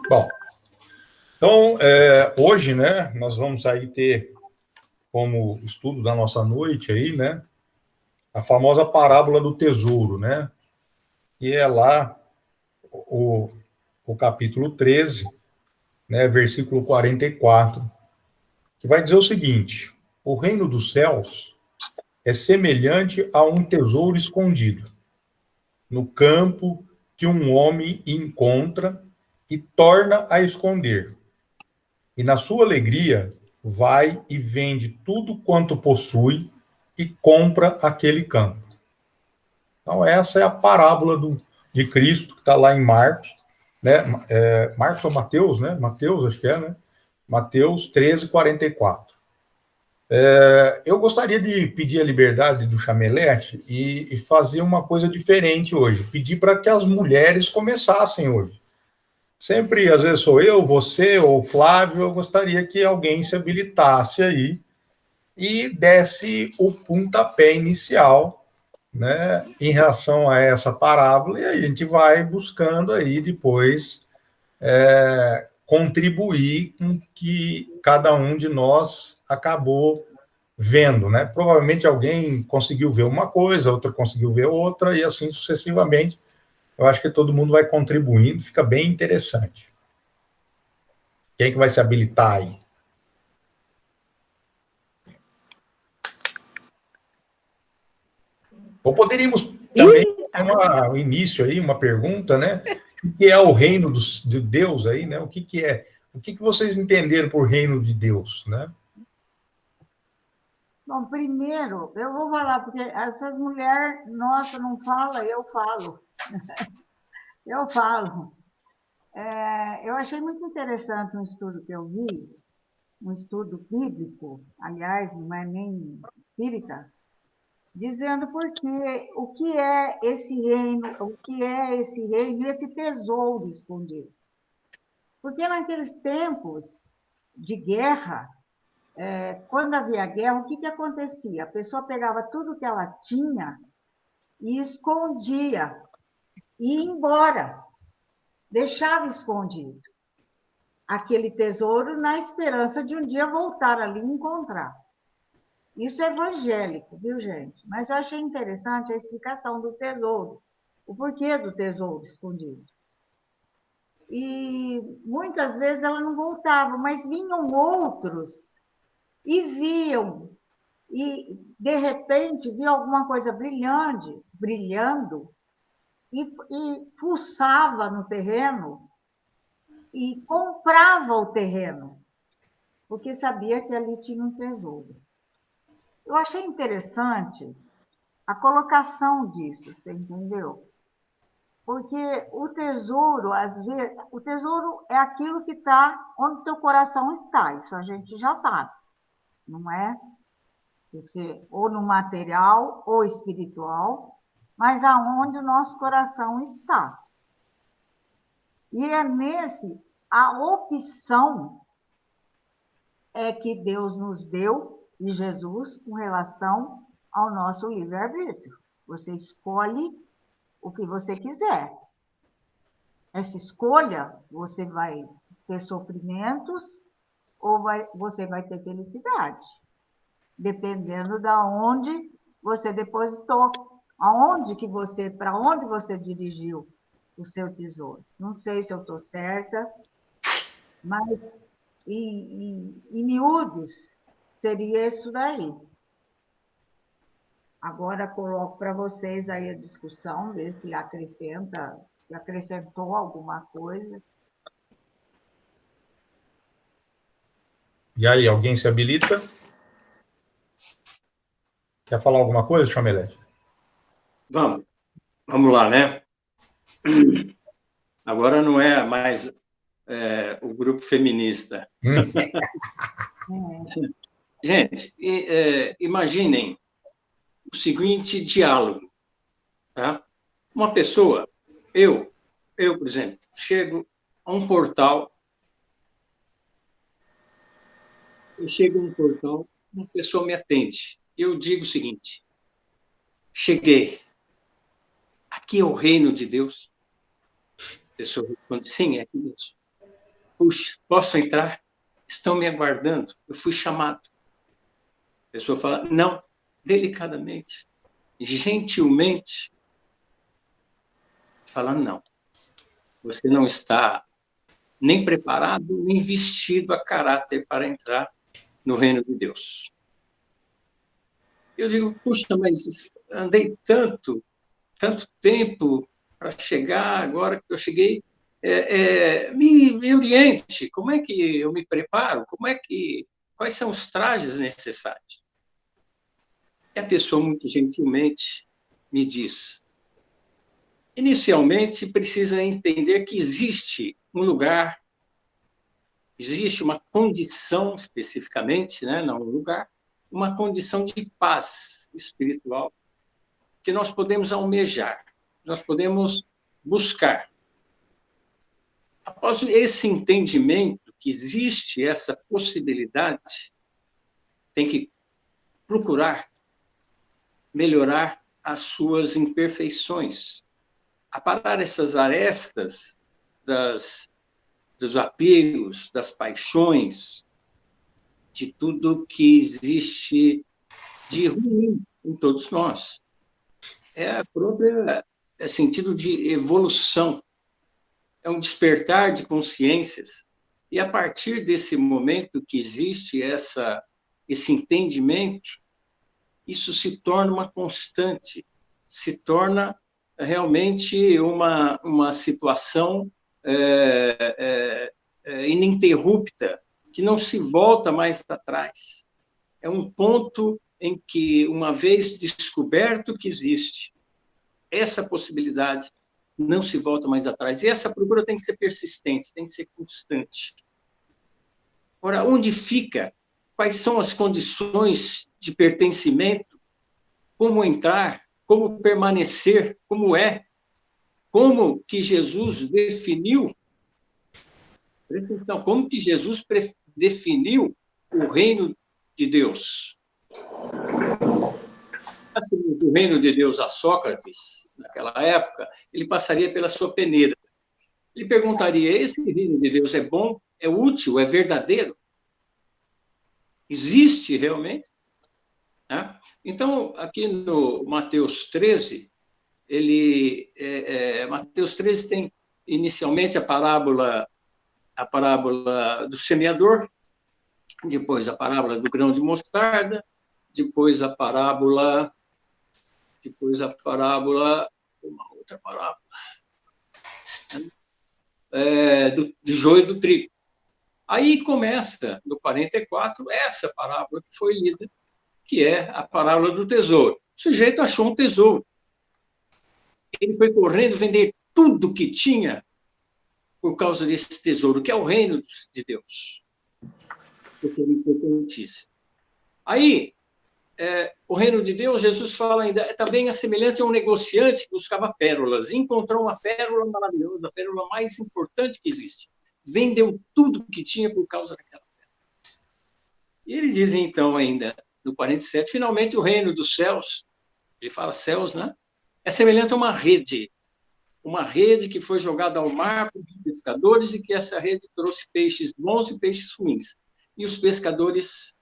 Bom, então, hoje, né, nós vamos aí ter como estudo da nossa noite aí, né, a famosa parábola do tesouro, né, e é lá o, o capítulo 13, né, versículo 44, que vai dizer o seguinte: o reino dos céus é semelhante a um tesouro escondido no campo que um homem encontra e torna a esconder. E na sua alegria vai e vende tudo quanto possui e compra aquele campo. Então, essa é a parábola de Cristo, que está lá em Marcos, né? Marcos ou Mateus, né? Mateus, acho que é, né? Mateus 13, 44. Eu gostaria de pedir a liberdade do Chamelete e fazer uma coisa diferente hoje. Pedir para que as mulheres começassem hoje. Sempre, às vezes, sou eu, você ou o Flávio, eu gostaria que alguém se habilitasse aí e desse o pontapé inicial, né, em relação a essa parábola, e a gente vai buscando aí depois contribuir com o que cada um de nós acabou vendo, né? Provavelmente alguém conseguiu ver uma coisa, outra conseguiu ver outra, e assim sucessivamente. Eu acho que todo mundo vai contribuindo, fica bem interessante. Quem é que vai se habilitar aí? Ou poderíamos também ter um início aí, uma pergunta, né? O que é o reino de Deus aí, né? O que é? O que vocês entenderam por reino de Deus, né? Bom, primeiro, eu vou falar, porque essas mulheres, nossa, não fala, eu falo. Eu falo. Eu achei muito interessante um estudo que eu vi, um estudo bíblico, aliás, não é nem espírita, dizendo o que é esse reino, o que é esse reino e esse tesouro escondido. Porque naqueles tempos de guerra, quando havia guerra, o que acontecia? A pessoa pegava tudo que ela tinha e escondia, e ia embora, deixava escondido aquele tesouro na esperança de um dia voltar ali e encontrar. Isso é evangélico, viu, gente? Mas eu achei interessante a explicação do tesouro, o porquê do tesouro escondido. E muitas vezes ela não voltava, mas vinham outros e viam, e de repente via alguma coisa brilhando, e fuçava no terreno e comprava o terreno, porque sabia que ali tinha um tesouro. Eu achei interessante a colocação disso, você entendeu? Porque o tesouro, às vezes, o tesouro é aquilo que está onde teu coração está, isso a gente já sabe, não é? Você, ou no material ou espiritual, mas aonde o nosso coração está. E é nesse a opção é que Deus nos deu, e Jesus, com relação ao nosso livre-arbítrio. Você escolhe o que você quiser. Essa escolha, você vai ter sofrimentos ou você vai ter felicidade, dependendo da onde você depositou, para onde você dirigiu o seu tesouro. Não sei se eu estou certa, mas em miúdos seria isso daí. Agora coloco para vocês aí a discussão, ver se acrescentou alguma coisa. E aí, alguém se habilita? Quer falar alguma coisa, Chamelete? Vamos lá, né? Agora não é mais o grupo feminista. Gente, imaginem o seguinte diálogo, tá? Uma pessoa, eu, por exemplo, chego a um portal, uma pessoa me atende, eu digo o seguinte: cheguei, aqui é o reino de Deus. A pessoa responde: sim, é aqui mesmo. puxa, posso entrar? Estão me aguardando, eu fui chamado. A pessoa fala, não, delicadamente, gentilmente, fala, não, você não está nem preparado, nem vestido a caráter para entrar no reino de Deus. Eu digo, puxa, mas andei tanto tempo para chegar, agora que eu cheguei, me oriente, como é que eu me preparo? Quais são os trajes necessários? E a pessoa, muito gentilmente, me diz, inicialmente, precisa entender que existe um lugar, existe uma condição, especificamente, né, não um lugar, uma condição de paz espiritual que nós podemos almejar, nós podemos buscar. Após esse entendimento que existe essa possibilidade, tem que procurar melhorar as suas imperfeições, aparar essas arestas dos apegos, das paixões, de tudo que existe de ruim em todos nós. É sentido de evolução, é um despertar de consciências. E a partir desse momento que existe esse entendimento, isso se torna uma constante, se torna realmente uma situação ininterrupta, que não se volta mais atrás. É um ponto em que, uma vez descoberto que existe essa possibilidade, não se volta mais atrás. E essa procura tem que ser persistente, tem que ser constante. Ora, onde fica? Quais são as condições de pertencimento? Como entrar? Como permanecer? Como é? Como que Jesus definiu? Presta atenção, como que Jesus definiu o reino de Deus? O reino de Deus a Sócrates, naquela época, ele passaria pela sua peneira. Ele perguntaria, esse reino de Deus é bom, é útil, é verdadeiro? Existe realmente? Então, aqui no Mateus 13, Mateus 13 tem inicialmente a parábola do semeador, depois a parábola do grão de mostarda, depois a parábola, uma outra parábola, do joio e do trigo. Aí começa, no 44, essa parábola que foi lida, que é a parábola do tesouro. O sujeito achou um tesouro. Ele foi correndo vender tudo que tinha por causa desse tesouro, que é o reino de Deus. Porque é importantíssimo. Aí, o reino de Deus, Jesus fala ainda, é também a semelhança a um negociante que buscava pérolas, e encontrou uma pérola maravilhosa, a pérola mais importante que existe. Vendeu tudo que tinha por causa daquela pérola. E ele diz, então, ainda, no 47, finalmente o reino dos céus, ele fala céus, né? É semelhante a uma rede que foi jogada ao mar por pescadores e que essa rede trouxe peixes bons e peixes ruins. E os pescadores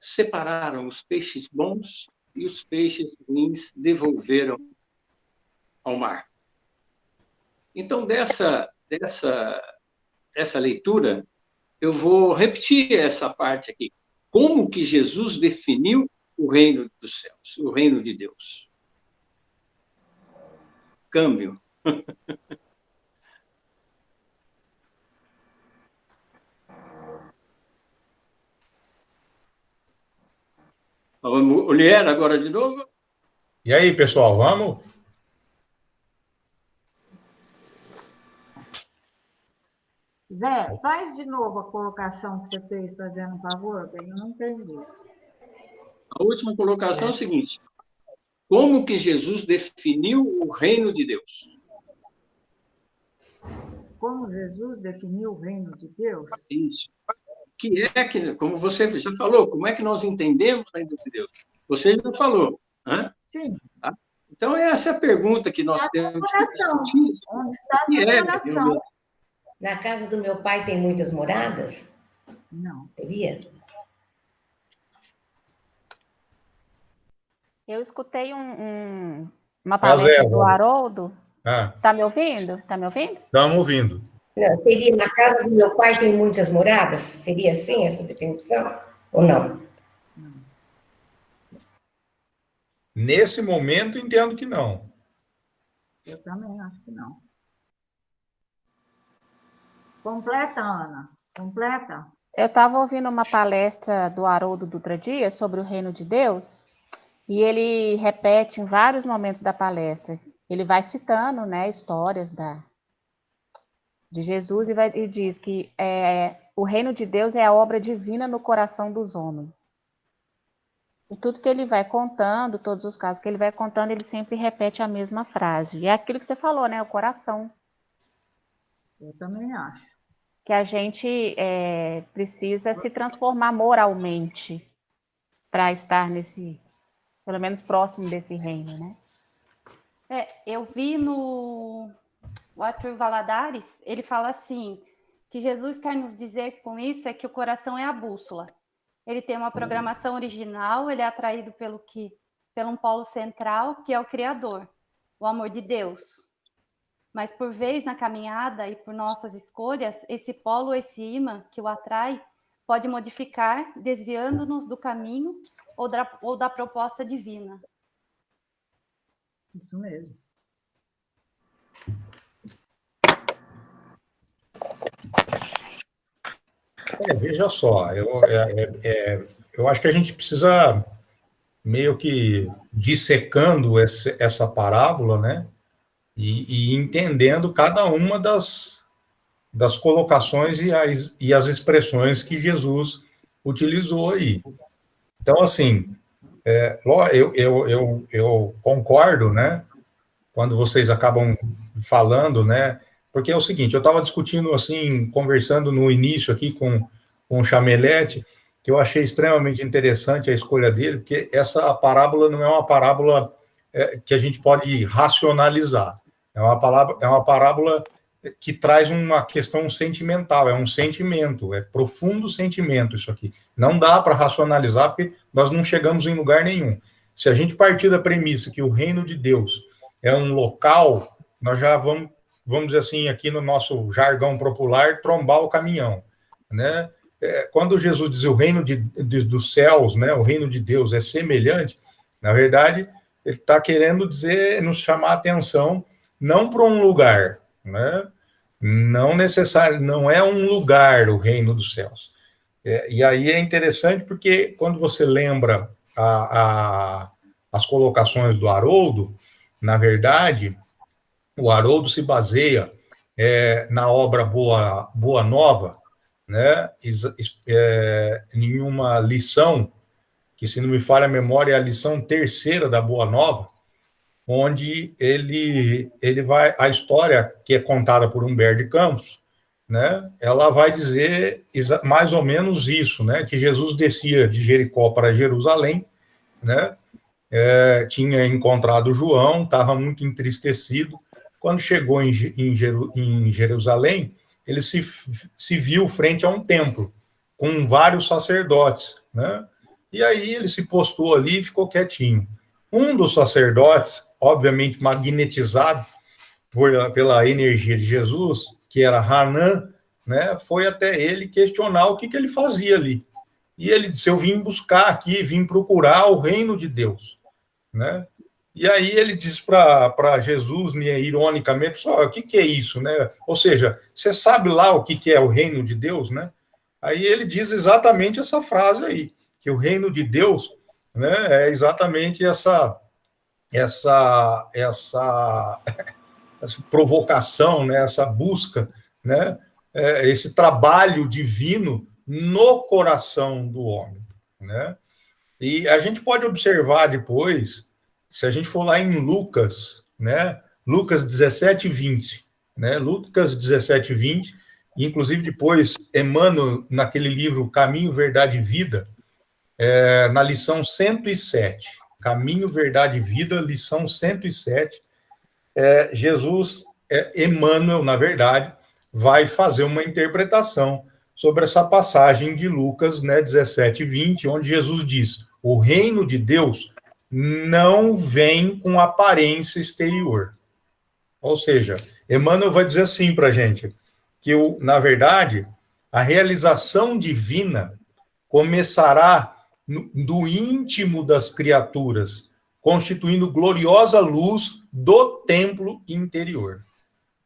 separaram os peixes bons e os peixes ruins devolveram ao mar. Então, dessa leitura, eu vou repetir essa parte aqui. Como que Jesus definiu o reino dos céus, o reino de Deus? Câmbio. Mulher, agora de novo. E aí, pessoal, vamos? Zé, faz de novo a colocação que você fez, fazendo um favor, eu não entendi. A última colocação é o seguinte: como que Jesus definiu o reino de Deus? Como Jesus definiu o reino de Deus? Isso. Como você já falou, como é que nós entendemos o reino de Deus? Você já falou. Né? Sim. Tá? Então, essa é a pergunta que nós temos que discutir. Onde está a separação? Na casa do meu pai tem muitas moradas? Não. Seria? Eu escutei uma É a palestra Zé, do Haroldo. Ah, Tá me ouvindo? Tá me ouvindo? estamos ouvindo. Não, seria na casa do meu pai tem muitas moradas? Seria assim essa definição? Ou não? Nesse momento, entendo que não. Eu também acho que não. Completa, Ana. Completa. Eu estava ouvindo uma palestra do Haroldo Dutra Dias sobre o reino de Deus, e ele repete em vários momentos da palestra. Ele vai citando, né, histórias de Jesus e diz que o reino de Deus é a obra divina no coração dos homens. E tudo que ele vai contando, todos os casos que ele vai contando, ele sempre repete a mesma frase. E é aquilo que você falou, né? O coração. Eu também acho. Que a gente precisa se transformar moralmente para estar pelo menos próximo desse reino, né? Eu vi no Arthur Valadares, ele fala assim, que Jesus quer nos dizer com isso que o coração é a bússola. Ele tem uma programação original, ele é atraído pelo um polo central, que é o Criador, o amor de Deus. Mas por vez na caminhada e por nossas escolhas, esse polo, esse imã que o atrai, pode modificar, desviando-nos do caminho ou da proposta divina. Isso mesmo. Veja só, eu acho que a gente precisa meio que dissecando essa parábola, né? E entendendo cada uma das colocações e as expressões que Jesus utilizou aí. Então, assim, eu concordo, né? Quando vocês acabam falando, né? Porque é o seguinte, eu estava discutindo, assim, conversando no início aqui com o Chamelete, que eu achei extremamente interessante a escolha dele, porque essa parábola não é uma parábola que a gente pode racionalizar. É uma parábola que traz uma questão sentimental, é um sentimento, é profundo sentimento isso aqui. Não dá para racionalizar, porque nós não chegamos em lugar nenhum. Se a gente partir da premissa que o reino de Deus é um local, nós já vamos dizer assim, aqui no nosso jargão popular, trombar o caminhão, né? Quando Jesus diz o reino dos céus, né, o reino de Deus é semelhante, na verdade, ele está querendo dizer, nos chamar a atenção, não para um lugar, né? Não necessário, não é um lugar o reino dos céus. E aí é interessante porque quando você lembra as colocações do Haroldo, na verdade, o Haroldo se baseia na obra Boa Nova, né, em uma lição, que se não me falha a memória, é a lição terceira da Boa Nova, onde ele vai, a história que é contada por Humberto de Campos, né, ela vai dizer mais ou menos isso, né, que Jesus descia de Jericó para Jerusalém, né, tinha encontrado João, estava muito entristecido. Quando chegou em Jerusalém, ele se viu frente a um templo, com vários sacerdotes, né? E aí ele se postou ali e ficou quietinho. Um dos sacerdotes, obviamente magnetizado pela energia de Jesus, que era Hanã, né, foi até ele questionar o que ele fazia ali. E ele disse, eu vim buscar aqui, vim procurar o reino de Deus, né? E aí ele diz para Jesus, ironicamente, o que é isso, né? Ou seja, você sabe lá o que é o reino de Deus, né? Aí ele diz exatamente essa frase aí, que o reino de Deus, né, é exatamente essa provocação, né, essa busca, né, esse trabalho divino no coração do homem, né? E a gente pode observar depois, se a gente for lá em Lucas, né, Lucas 17, 20, né, Lucas 17, 20, inclusive depois Emmanuel, naquele livro Caminho, Verdade e Vida, na lição 107, Caminho, Verdade e Vida, lição 107, Jesus, Emmanuel, na verdade, vai fazer uma interpretação sobre essa passagem de Lucas, né, 17, 20, onde Jesus diz: o reino de Deus não vem com aparência exterior. Ou seja, Emmanuel vai dizer assim para a gente, que, na verdade, a realização divina começará do íntimo das criaturas, constituindo gloriosa luz do templo interior.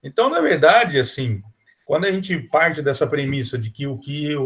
Então, na verdade, assim, quando a gente parte dessa premissa de que o que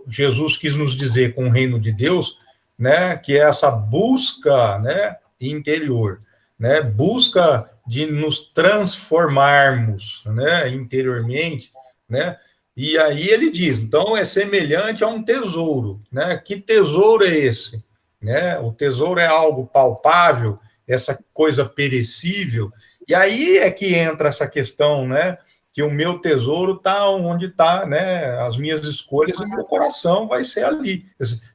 Jesus quis nos dizer com o reino de Deus, né, que é essa busca, né, interior, né, busca de nos transformarmos, né, interiormente, né, e aí ele diz, então é semelhante a um tesouro, né, que tesouro é esse? Né, o tesouro é algo palpável, essa coisa perecível, e aí é que entra essa questão, né, que o meu tesouro está onde está, né, as minhas escolhas, e meu coração vai ser ali.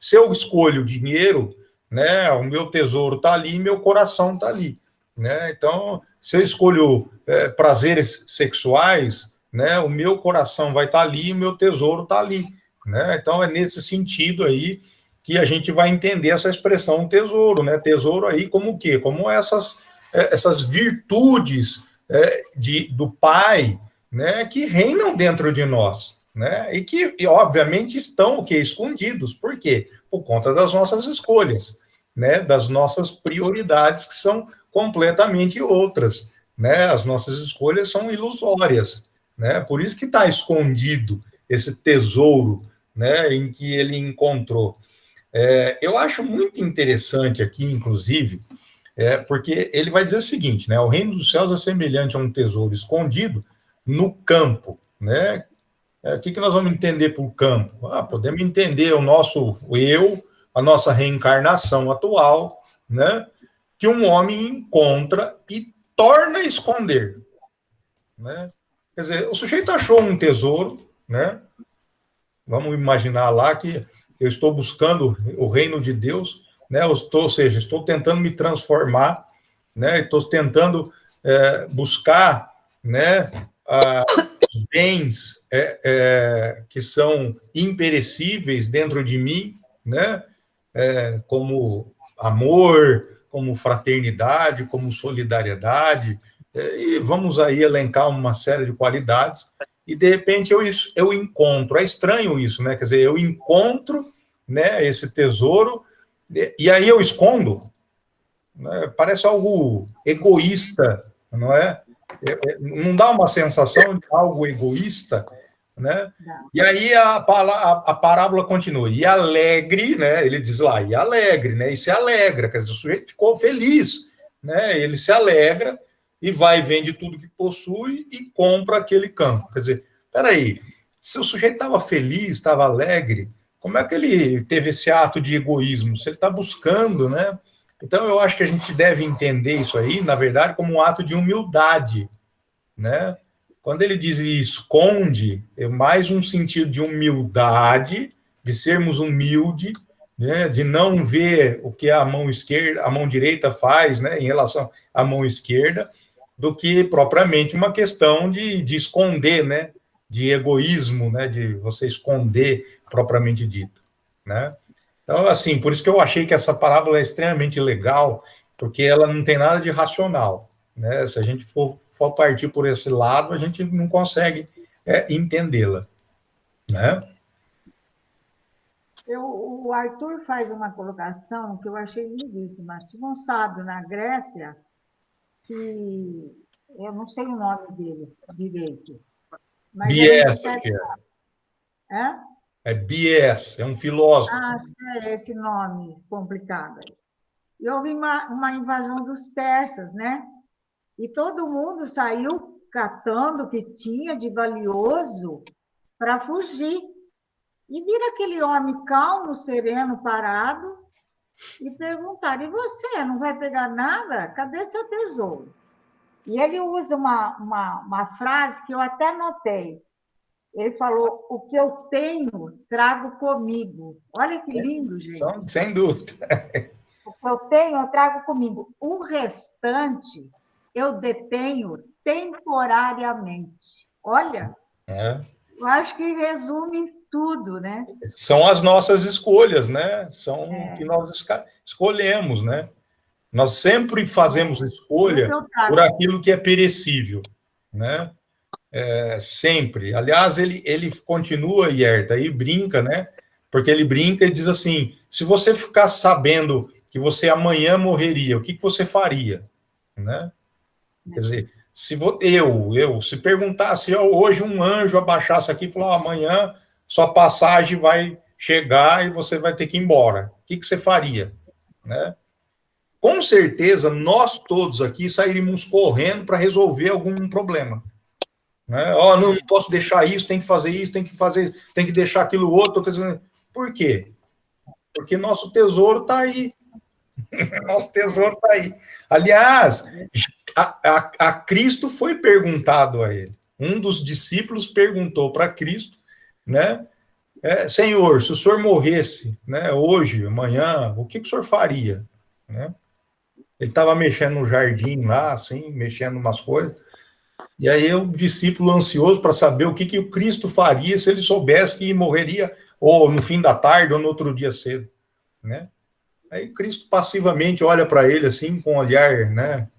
Se eu escolho dinheiro, né, o meu tesouro está ali, meu coração está ali, né? Então, se eu escolho prazeres sexuais, né, o meu coração vai estar ali, e o meu tesouro está ali, né? Então, é nesse sentido aí que a gente vai entender essa expressão tesouro, né? Tesouro aí como o quê? Como essas virtudes do Pai, né, que reinam dentro de nós, né, e que, obviamente, estão o quê? Escondidos. Por quê? Por conta das nossas escolhas, né, das nossas prioridades, que são completamente outras, né, as nossas escolhas são ilusórias, né, por isso que está escondido esse tesouro, né, em que ele encontrou. Eu acho muito interessante aqui, inclusive, porque ele vai dizer o seguinte, né, o reino dos céus é semelhante a um tesouro escondido no campo, né? O que nós vamos entender por campo? Podemos entender o nosso eu, a nossa reencarnação atual, né? Que um homem encontra e torna a esconder, né? Quer dizer, o sujeito achou um tesouro, né? Vamos imaginar lá que eu estou buscando o reino de Deus, né? Ou seja, estou tentando me transformar, né? Estou tentando buscar, né? Os bens que são imperecíveis dentro de mim, né? Como amor, como fraternidade, como solidariedade, e vamos aí elencar uma série de qualidades, e de repente eu encontro, é estranho isso, né? Quer dizer, eu encontro, né, esse tesouro, e aí eu escondo, né? Parece algo egoísta, não é? Não dá uma sensação de algo egoísta, né? E aí a parábola continua, e alegre, né? Ele diz lá, e alegre, né? E se alegra, quer dizer, o sujeito ficou feliz, né? Ele se alegra e vai, vende tudo que possui e compra aquele campo. Quer dizer, peraí, se o sujeito estava feliz, estava alegre, como é que ele teve esse ato de egoísmo? Se ele está buscando, né? Então, eu acho que a gente deve entender isso aí, na verdade, como um ato de humildade, né? Quando ele diz esconde, é mais um sentido de humildade, de sermos humildes, né? De não ver o que a mão esquerda, a mão direita faz, né? Em relação à mão esquerda, do que propriamente uma questão de esconder, né? De egoísmo, né? De você esconder propriamente dito, né? Então, assim, por isso que eu achei que essa parábola é extremamente legal, porque ela não tem nada de racional, né? Se a gente for partir por esse lado, a gente não consegue entendê-la, né? O Arthur faz uma colocação que eu achei lindíssima. Tinha um sábio na Grécia que eu não sei o nome dele direito, mas Bies, é Bies, é um filósofo. é esse nome complicado. E houve uma invasão dos persas, né? E todo mundo saiu catando o que tinha de valioso para fugir. E vira aquele homem calmo, sereno, parado, e perguntaram, e você, não vai pegar nada? Cadê seu tesouro? E ele usa uma frase que eu até notei. Ele falou, o que eu tenho, trago comigo. Olha que lindo, gente. Sem dúvida. O que eu tenho, eu trago comigo. O restante, eu detenho temporariamente. Olha, É. Eu acho que resume tudo, né? São as nossas escolhas, né? São o que nós escolhemos, né? Nós sempre fazemos escolha por aquilo que é perecível, né? Sempre. Aliás, ele continua, Hierta, aí brinca, né? Porque ele brinca e diz assim: se você ficar sabendo que você amanhã morreria, o que você faria, né? Quer dizer, se perguntasse hoje um anjo abaixasse aqui e falou: amanhã sua passagem vai chegar e você vai ter que ir embora, o que você faria, né? Com certeza nós todos aqui sairíamos correndo para resolver algum problema, né? Não posso deixar isso, tem que fazer isso, tem que fazer, tem que deixar aquilo outro. Por quê? Porque nosso tesouro está aí. Nosso tesouro está aí. Aliás, a Cristo foi perguntado a ele. Um dos discípulos perguntou para Cristo, né? Senhor, se o senhor morresse, né, hoje, amanhã, o que o senhor faria? Né? Ele estava mexendo no jardim lá, assim, mexendo umas coisas. E aí o discípulo ansioso para saber o que o Cristo faria se ele soubesse que morreria ou no fim da tarde ou no outro dia cedo, né? Aí Cristo passivamente olha para ele assim com um olhar, né,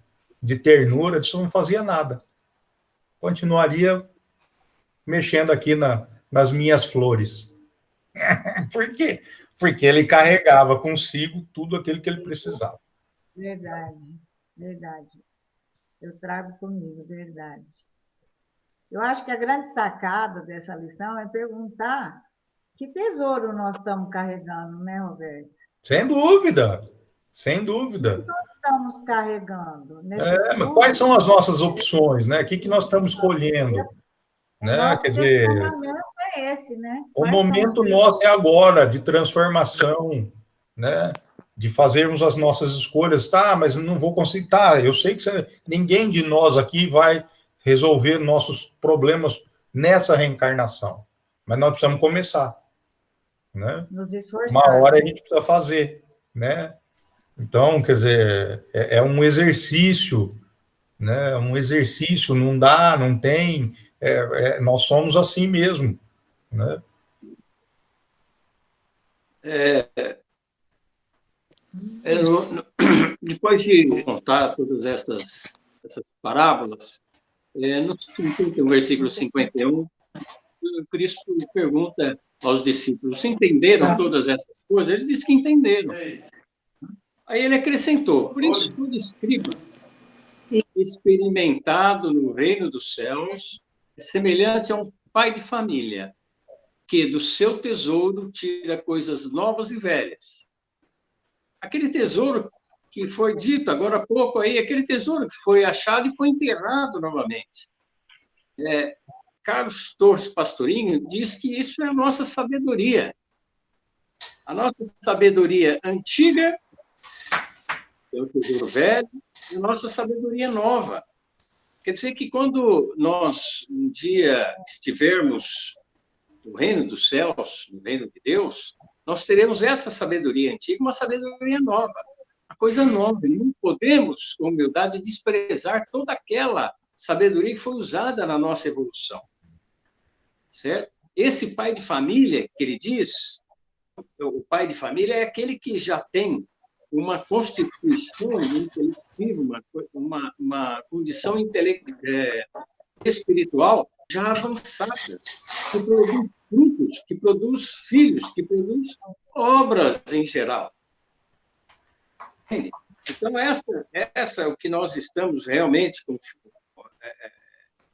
de ternura, disso não fazia nada. Continuaria mexendo aqui nas minhas flores. Por quê? Porque ele carregava consigo tudo aquilo que ele precisava. Verdade, verdade. Eu trago comigo, verdade. Eu acho que a grande sacada dessa lição é perguntar que tesouro nós estamos carregando, né, Roberto? Sem dúvida, sem dúvida. O que nós estamos carregando? Mas quais são as nossas opções, né? O que nós estamos escolhendo? Né? Quer dizer, é esse, né? O momento nosso é agora, de transformação, né? De fazermos as nossas escolhas. Tá, mas não vou conseguir. Tá, eu sei que ninguém de nós aqui vai resolver nossos problemas nessa reencarnação. Mas nós precisamos começar. Né? Nos esforçar. Uma hora a gente precisa fazer. Né? Então, quer dizer, é um exercício. Né? Um exercício, não dá, não tem. Nós somos assim mesmo. Né? Depois de contar todas essas parábolas, no versículo 51, Cristo pergunta aos discípulos: entenderam todas essas coisas? Eles dizem que entenderam. Aí ele acrescentou: por isso, todo escriba experimentado no reino dos céus é semelhante a um pai de família, que do seu tesouro tira coisas novas e velhas. Aquele tesouro que foi dito agora há pouco aí, aquele tesouro que foi achado e foi enterrado novamente. Carlos Torres Pastorinho diz que isso é a nossa sabedoria. A nossa sabedoria antiga é o tesouro velho e a nossa sabedoria nova. Quer dizer que quando nós um dia estivermos no reino dos céus, no reino de Deus, nós teremos essa sabedoria antiga, uma sabedoria nova, uma coisa nova. E não podemos, com humildade, desprezar toda aquela sabedoria que foi usada na nossa evolução. Certo? Esse pai de família, que ele diz, o pai de família é aquele que já tem uma constituição intelectiva, uma condição espiritual já avançada, que produz frutos, que produz filhos, que produz obras em geral. Então, essa é o que nós estamos realmente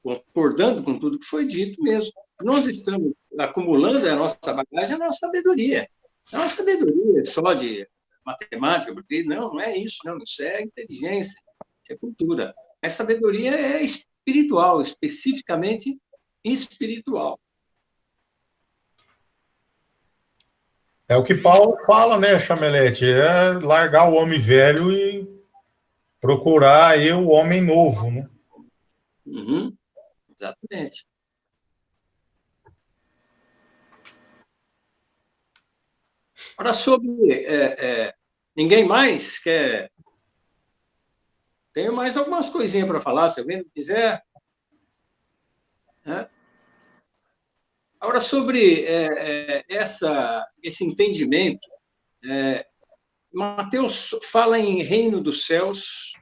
concordando com tudo que foi dito mesmo. Nós estamos acumulando a nossa bagagem, a nossa sabedoria. Não é uma sabedoria só de matemática, porque não é isso, não. Isso é inteligência, isso é cultura. A sabedoria é espiritual, especificamente espiritual. É o que Paulo fala, né, Chamelete? É largar o homem velho e procurar o homem novo, né? Uhum, exatamente. Agora, sobre... ninguém mais quer... Tenho mais algumas coisinhas para falar, se alguém quiser. Agora, sobre esse entendimento, Mateus fala em reino dos céus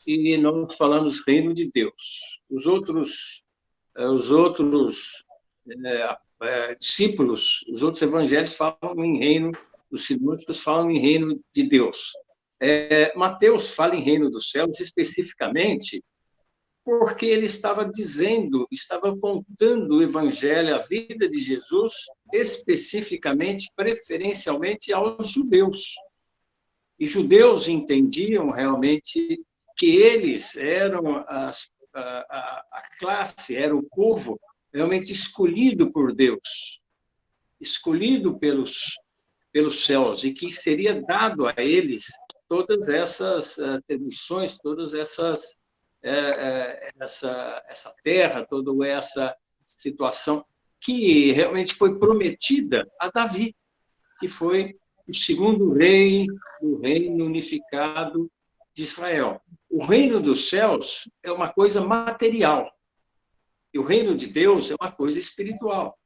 e nós falamos reino de Deus. Os outros discípulos, os outros evangelhos falam em reino, os sinóticos falam em reino de Deus. Mateus fala em reino dos céus especificamente porque ele estava contando o evangelho, a vida de Jesus, especificamente, preferencialmente aos judeus. E judeus entendiam realmente que eles eram a classe, era o povo realmente escolhido por Deus, escolhido pelos céus, e que seria dado a eles todas essas atribuições, todas essa terra, toda essa situação que realmente foi prometida a Davi, que foi o segundo rei do reino unificado de Israel. O reino dos céus é uma coisa material e o reino de Deus é uma coisa espiritual.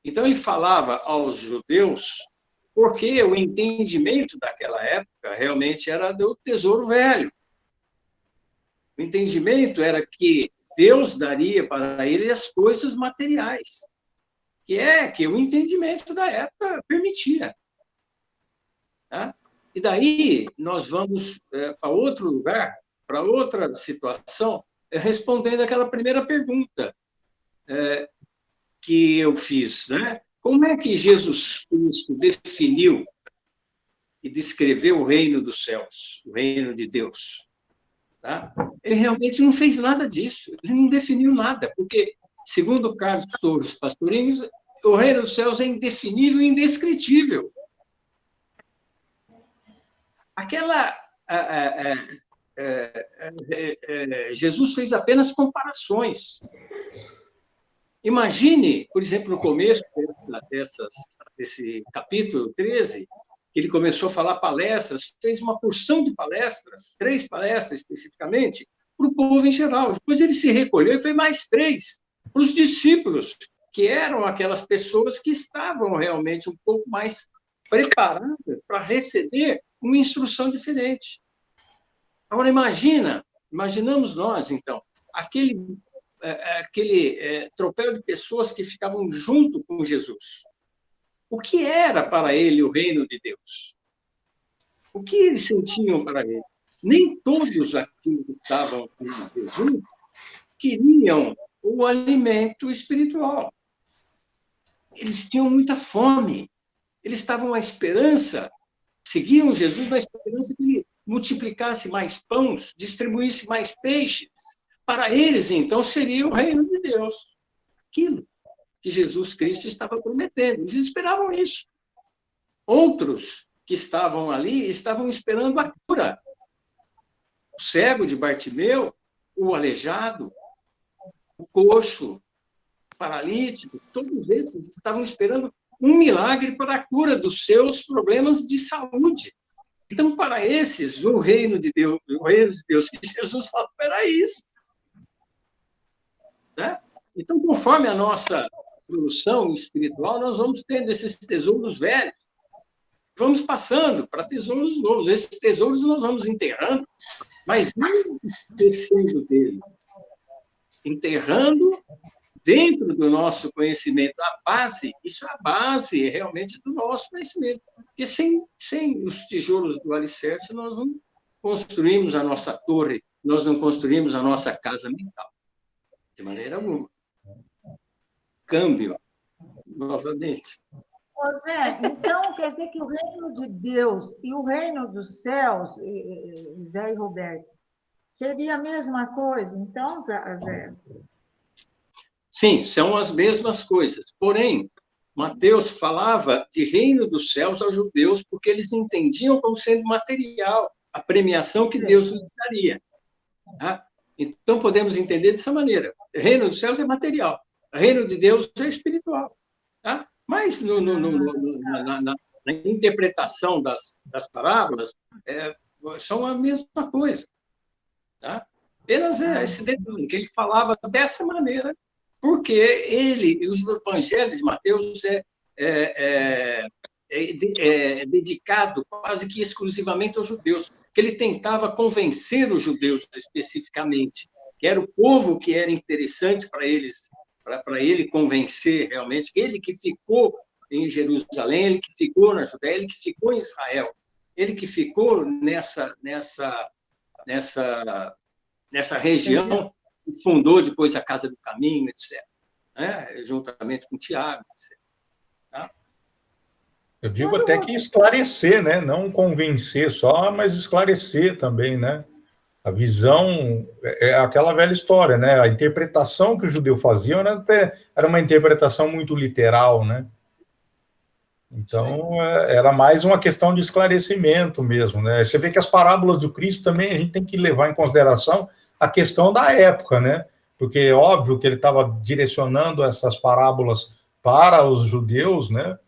Então ele falava aos judeus porque o entendimento daquela época realmente era do tesouro velho. O entendimento era que Deus daria para ele as coisas materiais, que o entendimento da época permitia. Tá? E daí nós vamos para outro lugar, para outra situação, respondendo aquela primeira pergunta que eu fiz, né? Como é que Jesus Cristo definiu e descreveu o reino dos céus, o reino de Deus? Tá? Ele realmente não fez nada disso, ele não definiu nada, porque, segundo Carlos Torres Pastorinhos, o reino dos céus é indefinível e indescritível. Jesus fez apenas comparações. Imagine, por exemplo, no começo desse capítulo 13, ele começou a falar palestras, fez uma porção de palestras, 3 palestras especificamente, para o povo em geral. Depois ele se recolheu e fez mais 3 para os discípulos, que eram aquelas pessoas que estavam realmente um pouco mais preparadas para receber uma instrução diferente. Agora, imaginamos nós, então, aquele tropel de pessoas que ficavam junto com Jesus. O que era para ele o reino de Deus? O que eles sentiam para ele? Nem todos aqueles que estavam com Jesus queriam o alimento espiritual. Eles tinham muita fome. Eles estavam à esperança, seguiam Jesus na esperança que ele multiplicasse mais pães, distribuísse mais peixes. Para eles, então, seria o reino de Deus. Aquilo que Jesus Cristo estava prometendo. Eles esperavam isso. Outros que estavam ali estavam esperando a cura. O cego de Bartimeu, o aleijado, o coxo, o paralítico, todos esses estavam esperando um milagre para a cura dos seus problemas de saúde. Então, para esses, o reino de Deus que Jesus falou, era isso. Né? Então, conforme a nossa evolução espiritual, nós vamos tendo esses tesouros velhos, vamos passando para tesouros novos. Esses tesouros nós vamos enterrando, mas não esquecendo dele. Enterrando dentro do nosso conhecimento. Isso é a base realmente do nosso conhecimento. Porque sem os tijolos do alicerce, nós não construímos a nossa torre, nós não construímos a nossa casa mental. De maneira alguma. Câmbio, novamente. Zé, então quer dizer que o reino de Deus e o reino dos céus, Zé e Roberto, seria a mesma coisa, então, Zé? Sim, são as mesmas coisas. Porém, Mateus falava de reino dos céus aos judeus porque eles entendiam como sendo material a premiação que Deus lhes daria. Tá? Então, podemos entender dessa maneira. O reino dos céus é material. O reino de Deus é espiritual. Tá? Mas, na interpretação das parábolas, são a mesma coisa. Tá? Apenas esse detalhe, que ele falava dessa maneira porque os evangelhos de Mateus é dedicado quase que exclusivamente aos judeus, que ele tentava convencer os judeus especificamente, que era o povo que era interessante para eles, para ele convencer realmente, ele que ficou em Jerusalém, ele que ficou na Judéia, ele que ficou em Israel, ele que ficou nessa região, e fundou depois a Casa do Caminho, etc., né? Juntamente com Tiago, etc. Tá? Eu digo até que esclarecer, né? Não convencer só, mas esclarecer também, né? A visão é aquela velha história, né? A interpretação que o judeu fazia era uma interpretação muito literal, né? Então, era mais uma questão de esclarecimento mesmo, né? Você vê que as parábolas do Cristo também a gente tem que levar em consideração a questão da época, né? Porque é óbvio que ele estava direcionando essas parábolas para os judeus, né?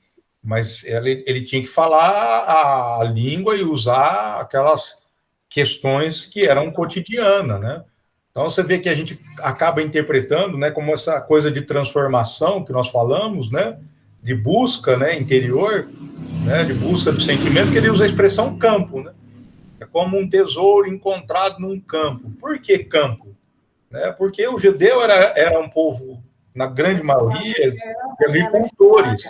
Mas ele tinha que falar a língua e usar aquelas questões que eram cotidianas, né? Então, você vê que a gente acaba interpretando, né, como essa coisa de transformação que nós falamos, né? De busca, né, interior, né, de busca do sentimento, que ele usa a expressão campo, né? É como um tesouro encontrado num campo. Por que campo? Né? Porque o judeu era um povo, na grande maioria, de agricultores.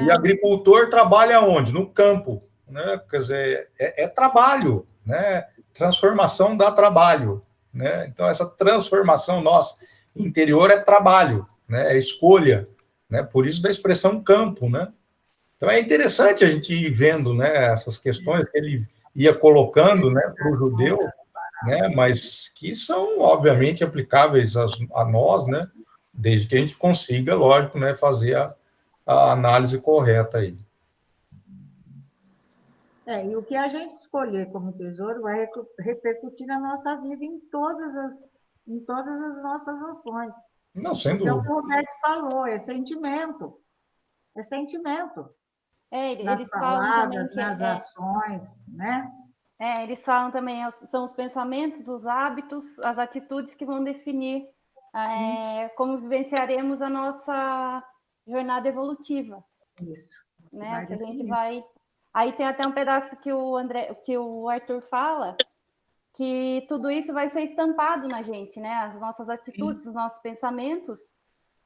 E agricultor trabalha onde? No campo. Né? Quer dizer, é trabalho, né? Transformação dá trabalho. Né? Então, essa transformação nossa interior é trabalho, né? É escolha. Né? Por isso da expressão campo, né? Então é interessante a gente ir vendo, né, essas questões que ele ia colocando, né, para o judeu, né, mas que são obviamente aplicáveis a nós, né, desde que a gente consiga, lógico, né, fazer a análise correta aí. E o que a gente escolher como tesouro vai repercutir na nossa vida em todas as nossas ações. Não, sem dúvida. É o dúvida. que o Roberto falou, é sentimento. É sentimento. Nas Eles palavras, falam nas ações, né? Eles falam também, são os pensamentos, os hábitos, as atitudes que vão definir como vivenciaremos a nossa jornada evolutiva. Isso. Né? Que a gente vai... Aí tem até um pedaço que o Arthur fala, que tudo isso vai ser estampado na gente, né? As nossas atitudes, os nossos pensamentos,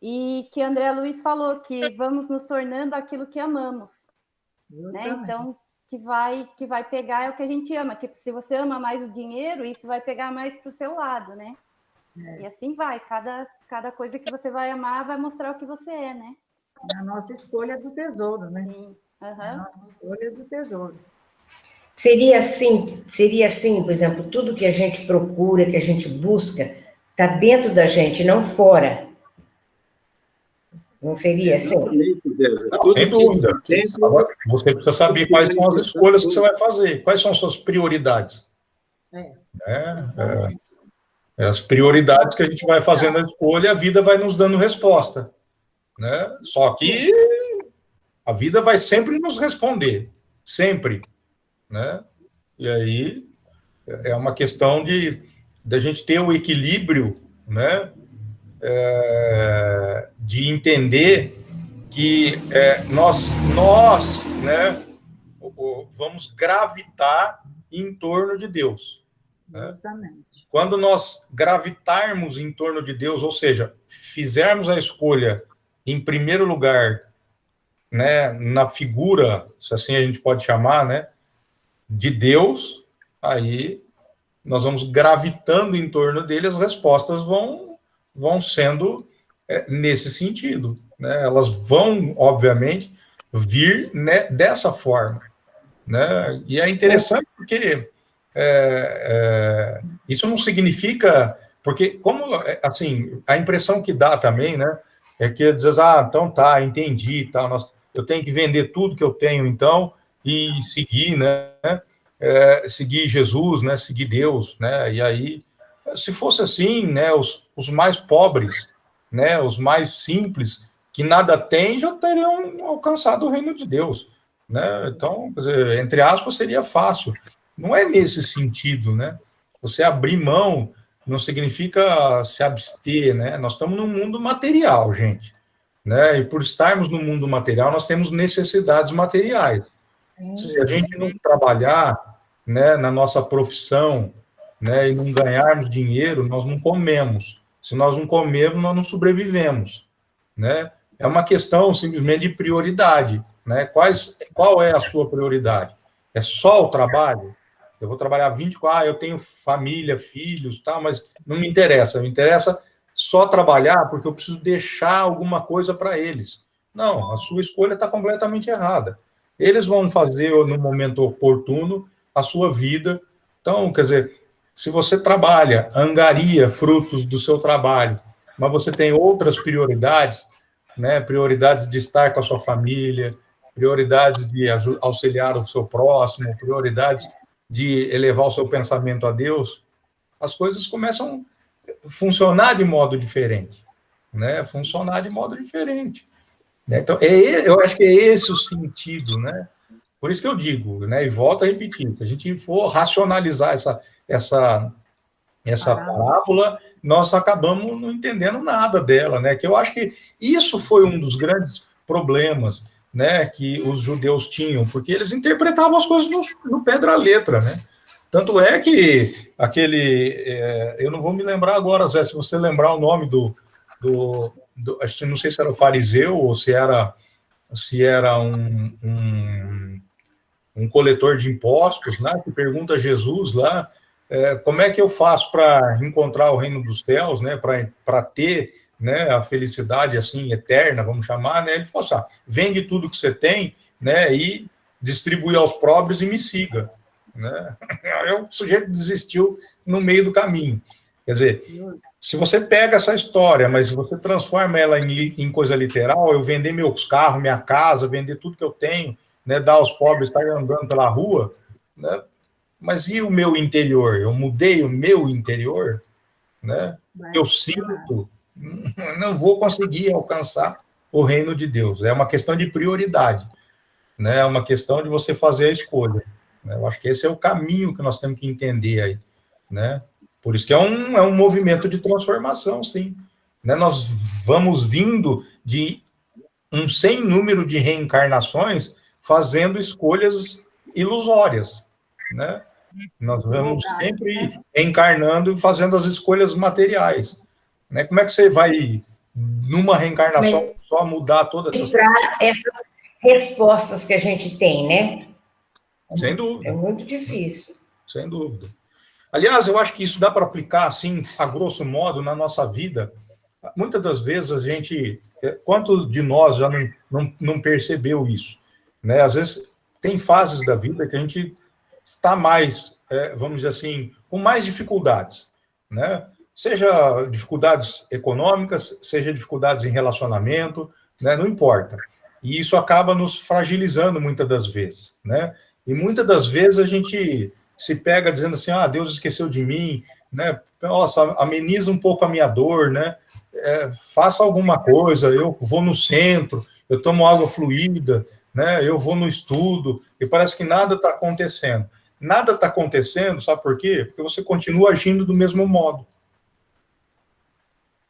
e que André Luiz falou que vamos nos tornando aquilo que amamos. Né? Então, que vai pegar é o que a gente ama. Tipo, se você ama mais o dinheiro, isso vai pegar mais para o seu lado, né? E assim vai. Cada coisa que você vai amar vai mostrar o que você é, né? É a nossa escolha do tesouro, né? Sim. Uhum. A nossa escolha do tesouro. Seria assim, por exemplo, tudo que a gente procura, que a gente busca, está dentro da gente, não fora. Não seria assim? Não, sem dúvida. Agora, você precisa saber quais são as escolhas que você vai fazer, quais são as suas prioridades. As prioridades que a gente vai fazendo a escolha, a vida vai nos dando resposta. Né? Só que a vida vai sempre nos responder, sempre. Né? E aí é uma questão de a gente ter o equilíbrio, né? De entender que nós, né, vamos gravitar em torno de Deus. Né? Quando nós gravitarmos em torno de Deus, ou seja, fizermos a escolha em primeiro lugar, né, na figura, se assim a gente pode chamar, né, de Deus, aí nós vamos gravitando em torno dele, as respostas vão sendo nesse sentido. Né? Elas vão, obviamente, vir, né, dessa forma. Né? E é interessante porque isso não significa... Porque, como, assim, a impressão que dá também, né, é que diz, então tá, entendi, tá, eu tenho que vender tudo que eu tenho, então, e seguir, né, seguir Jesus, né, seguir Deus, né, e aí, se fosse assim, né, os mais pobres, né, os mais simples, que nada têm, já teriam alcançado o reino de Deus, né, então, quer dizer, entre aspas, seria fácil. Não é nesse sentido, né, você abrir mão não significa se abster, né? Nós estamos num mundo material, gente, né? E por estarmos no mundo material, nós temos necessidades materiais. Se a gente não trabalhar, né, na nossa profissão, né, e não ganharmos dinheiro, nós não comemos. Se nós não comermos, nós não sobrevivemos, né? É uma questão simplesmente de prioridade, né? Qual é a sua prioridade? É só o trabalho? Eu vou trabalhar 24, eu tenho família, filhos, tá, mas não me interessa. Me interessa só trabalhar porque eu preciso deixar alguma coisa para eles. Não, a sua escolha está completamente errada. Eles vão fazer, no momento oportuno, a sua vida. Então, quer dizer, se você trabalha, angaria frutos do seu trabalho, mas você tem outras prioridades, né? Prioridades de estar com a sua família, prioridades de auxiliar o seu próximo, prioridades de elevar o seu pensamento a Deus, as coisas começam a funcionar de modo diferente, né? Funcionar de modo diferente. Então, eu acho que é esse o sentido, né? Por isso que eu digo, né? E volto a repetir, se a gente for racionalizar essa parábola, nós acabamos não entendendo nada dela, né? Que eu acho que isso foi um dos grandes problemas, né, que os judeus tinham, porque eles interpretavam as coisas no pé da letra, né? Tanto é que eu não vou me lembrar agora, Zé, se você lembrar o nome não sei se era o fariseu ou se era um coletor de impostos, né, que pergunta a Jesus lá, como é que eu faço para encontrar o reino dos céus, né, para ter, né, a felicidade assim eterna, vamos chamar, né? Ele falou assim: vende tudo que você tem, né, e distribui aos pobres e me siga, né? Aí o sujeito desistiu no meio do caminho. Quer dizer, se você pega essa história, mas se você transforma ela em coisa literal, eu vender meus carros, minha casa, vender tudo que eu tenho, né, dar aos pobres, estar andando pela rua, né? Mas e o meu interior? Eu mudei o meu interior, né? Eu sinto, não vou conseguir alcançar o reino de Deus. É uma questão de prioridade, né? É uma questão de você fazer a escolha, né? Eu acho que esse é o caminho que nós temos que entender aí, né? Por isso que é um movimento de transformação, sim, né? Nós vamos vindo de um sem número de reencarnações fazendo escolhas ilusórias, né? Nós vamos sempre reencarnando e fazendo as escolhas materiais, né? Como é que você vai, numa reencarnação, só mudar todas essas respostas que a gente tem, né? Sem dúvida. É muito difícil. Sem dúvida. Aliás, eu acho que isso dá para aplicar, assim, a grosso modo, na nossa vida. Muitas das vezes a gente... Quantos de nós já não percebeu isso, né? Às vezes tem fases da vida que a gente está mais, vamos dizer assim, com mais dificuldades, né? Seja dificuldades econômicas, seja dificuldades em relacionamento, né? Não importa. E isso acaba nos fragilizando muitas das vezes, né? E muitas das vezes a gente se pega dizendo assim: Deus esqueceu de mim, né? Nossa, ameniza um pouco a minha dor, né? Faça alguma coisa, eu vou no centro, eu tomo água fluida, né? Eu vou no estudo, e parece que nada está acontecendo. Nada está acontecendo, sabe por quê? Porque você continua agindo do mesmo modo.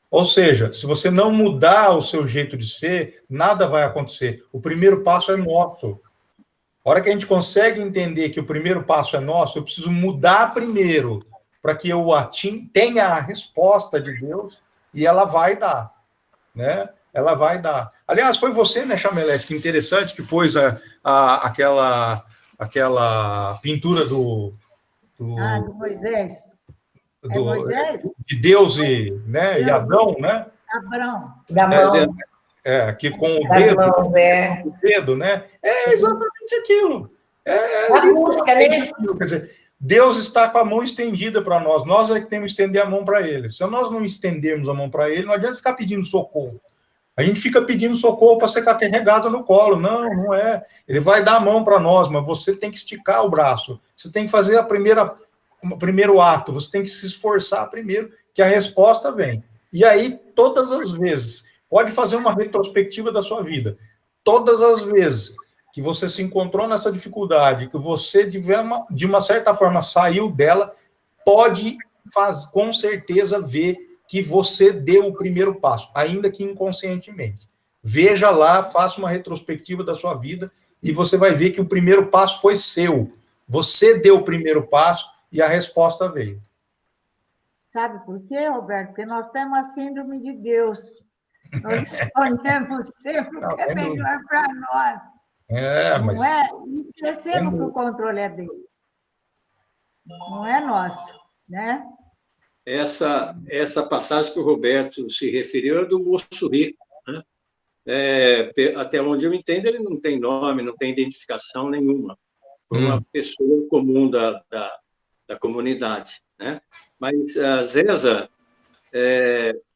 Ou seja, se você não mudar o seu jeito de ser, nada vai acontecer. O primeiro passo é nosso. A hora que a gente consegue entender que o primeiro passo é nosso, eu preciso mudar primeiro, para que eu tenha a resposta de Deus, e ela vai dar, né? Ela vai dar. Aliás, foi você, né, Chamelete, que interessante, que pôs aquela pintura do Moisés. Moisés? De Deus e Adão, né? Abrão. Da mão. Que com o dedo, o dedo, né? É exatamente aquilo. A música, né? Quer dizer, Deus está com a mão estendida para nós. Nós é que temos que estender a mão para Ele. Se nós não estendermos a mão para Ele, não adianta ficar pedindo socorro. A gente fica pedindo socorro para ser carregado no colo. Não, não é. Ele vai dar a mão para nós, mas você tem que esticar o braço. Você tem que fazer o primeiro ato. Você tem que se esforçar primeiro, que a resposta vem. E aí, todas as vezes, pode fazer uma retrospectiva da sua vida. Todas as vezes que você se encontrou nessa dificuldade, que você, de uma certa forma, saiu dela, pode com certeza ver que você deu o primeiro passo, ainda que inconscientemente. Veja lá, faça uma retrospectiva da sua vida e você vai ver que o primeiro passo foi seu. Você deu o primeiro passo e a resposta veio. Sabe por quê, Roberto? Porque nós temos a síndrome de Deus. Nós escolhemos sempre o que é melhor para nós. Não é? Esquecemos que o controle é dele. Não é nosso, né? Essa passagem que o Roberto se referiu é do moço rico, né? Até onde eu entendo, ele não tem nome, não tem identificação nenhuma. Foi uma pessoa comum da comunidade, né? Mas, Zésa,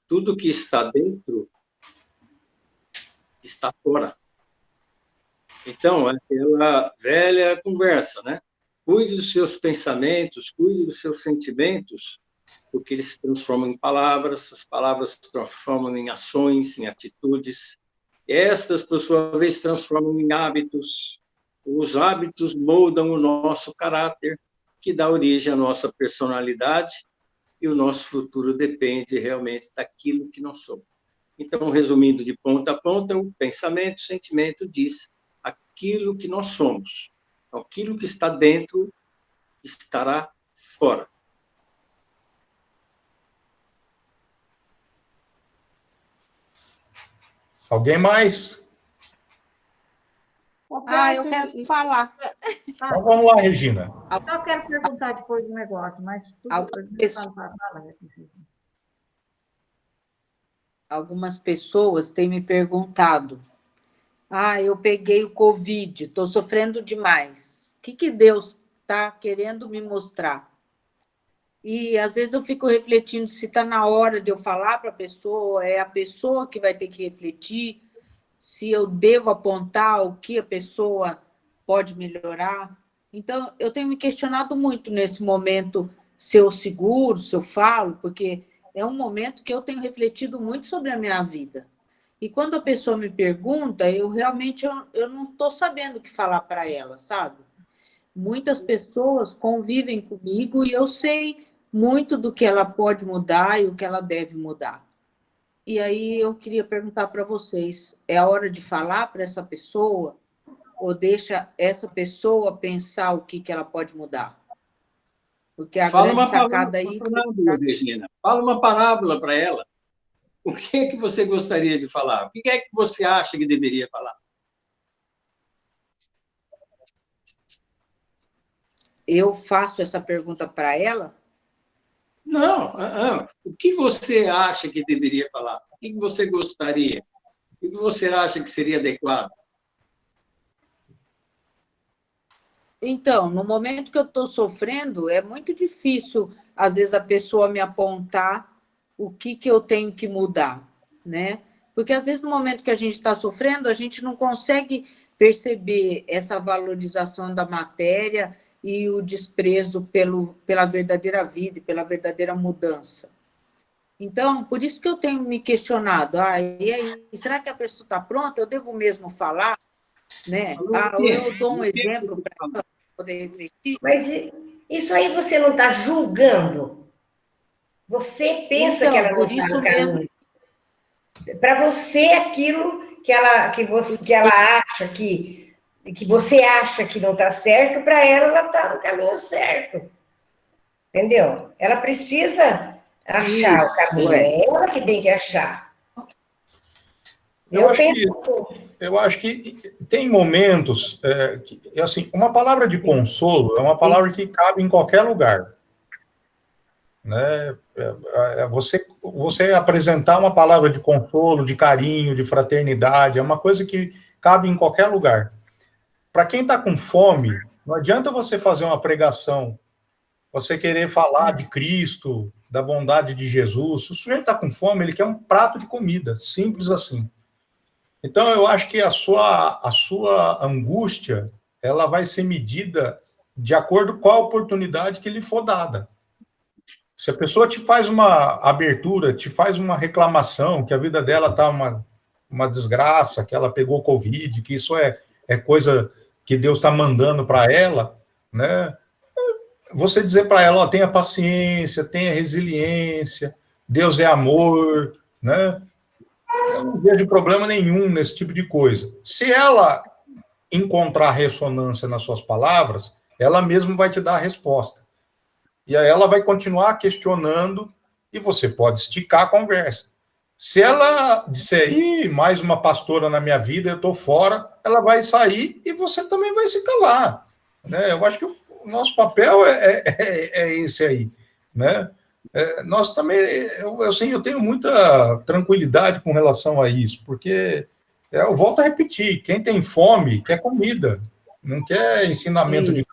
tudo que está dentro está fora. Então, é aquela velha conversa, né? Cuide dos seus pensamentos, cuide dos seus sentimentos, porque eles se transformam em palavras, as palavras se transformam em ações, em atitudes. Essas, por sua vez, se transformam em hábitos. Os hábitos moldam o nosso caráter, que dá origem à nossa personalidade, e o nosso futuro depende realmente daquilo que nós somos. Então, resumindo de ponta a ponta, o pensamento, o sentimento diz aquilo que nós somos. Aquilo que está dentro estará fora. Alguém mais? Eu quero falar. Então vamos lá, Regina. Eu quero perguntar depois do negócio, mas... Algumas pessoas têm me perguntado, eu peguei o Covid, estou sofrendo demais. O que Deus está querendo me mostrar? E, às vezes, eu fico refletindo se está na hora de eu falar para a pessoa, é a pessoa que vai ter que refletir, se eu devo apontar o que a pessoa pode melhorar. Então, eu tenho me questionado muito nesse momento se eu seguro, se eu falo, porque é um momento que eu tenho refletido muito sobre a minha vida. E quando a pessoa me pergunta, eu realmente eu não estou sabendo o que falar para ela, sabe? Muitas pessoas convivem comigo e eu sei muito do que ela pode mudar e o que ela deve mudar. E aí eu queria perguntar para vocês, é a hora de falar para essa pessoa ou deixa essa pessoa pensar o que ela pode mudar? Porque a grande sacada aí... Regina, fala uma parábola para ela. O que é que você gostaria de falar? O que é que você acha que deveria falar? Eu faço essa pergunta para ela? Não. O que você acha que deveria falar? O que você gostaria? O que você acha que seria adequado? Então, no momento que eu estou sofrendo, é muito difícil, às vezes, a pessoa me apontar o que eu tenho que mudar, né? Porque, às vezes, no momento que a gente está sofrendo, a gente não consegue perceber essa valorização da matéria e o desprezo pela verdadeira vida e pela verdadeira mudança. Então, por isso que eu tenho me questionado, e aí, será que a pessoa está pronta? Eu devo mesmo falar? Né? Eu dou um exemplo para ela poder refletir. Mas isso aí você não está julgando? Você pensa então, que ela não por está isso no mesmo. caminho. Para você, aquilo que ela acha que você acha que não está certo, para ela está no caminho certo. Entendeu? Ela precisa achar o caminho, é ela que tem que achar. Eu acho que tem momentos assim, uma palavra de consolo é uma palavra que cabe em qualquer lugar, né? Você apresentar uma palavra de consolo, de carinho, de fraternidade, é uma coisa que cabe em qualquer lugar. Para quem está com fome, não adianta você fazer uma pregação, você querer falar de Cristo, da bondade de Jesus. Se o sujeito está com fome, ele quer um prato de comida, simples assim. Então, eu acho que a sua angústia, ela vai ser medida de acordo com a oportunidade que lhe for dada. Se a pessoa te faz uma abertura, te faz uma reclamação, que a vida dela está uma desgraça, que ela pegou Covid, que isso é coisa que Deus está mandando para ela, né? você dizer para ela, ó, tenha paciência, tenha resiliência, Deus é amor, né? Eu não vejo problema nenhum nesse tipo de coisa. Se ela encontrar ressonância nas suas palavras, ela mesma vai te dar a resposta. E aí ela vai continuar questionando e você pode esticar a conversa. Se ela disser, ih, mais uma pastora na minha vida, eu estou fora, ela vai sair e você também vai se calar. Né? Eu acho que o nosso papel é esse aí. Né? Nós também, eu tenho muita tranquilidade com relação a isso, porque eu volto a repetir, quem tem fome quer comida, não quer ensinamento de Cristo.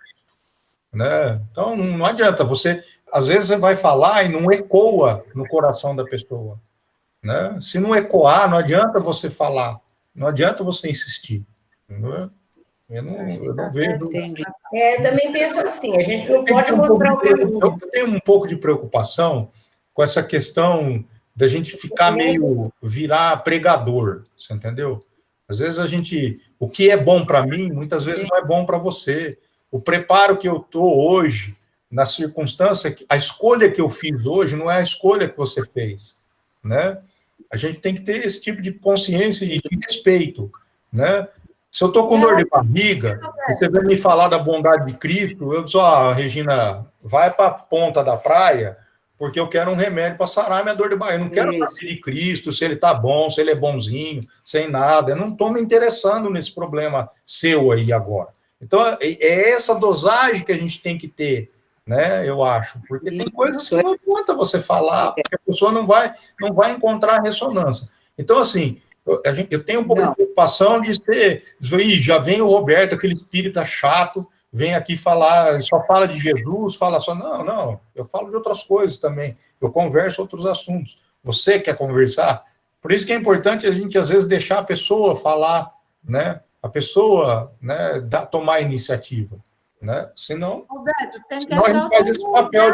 Né? Então, não adianta, às vezes você vai falar e não ecoa no coração da pessoa. Né? Se não ecoar, não adianta você falar, não adianta você insistir. Né? Eu não vejo... Entendi. Eu também penso assim, a gente não pode mostrar o caminho. Eu tenho um pouco de preocupação com essa questão da gente ficar virar pregador, você entendeu? Às vezes o que é bom para mim, muitas vezes não é bom para você. O preparo que eu estou hoje, na circunstância, a escolha que eu fiz hoje não é a escolha que você fez, né? A gente tem que ter esse tipo de consciência e de respeito, né? Se eu estou com dor de barriga, e você vem me falar da bondade de Cristo, eu digo, Regina, vai para a ponta da praia, porque eu quero um remédio para sarar minha dor de barriga. Eu não quero saber de Cristo, se ele está bom, se ele é bonzinho, sem nada. Eu não estou me interessando nesse problema seu aí agora. Então, é essa dosagem que a gente tem que ter, né? Eu acho. Porque tem coisas que não adianta você falar, porque a pessoa não vai encontrar ressonância. Então, assim, eu tenho um pouco de preocupação de já vem o Roberto, aquele espírita chato, vem aqui falar, só fala de Jesus, fala só... Não, eu falo de outras coisas também. Eu converso outros assuntos. Você quer conversar? Por isso que é importante a gente, às vezes, deixar a pessoa falar, né? A pessoa, né, tomar a iniciativa, né? Senão, Roberto, tem que a gente faz esse papel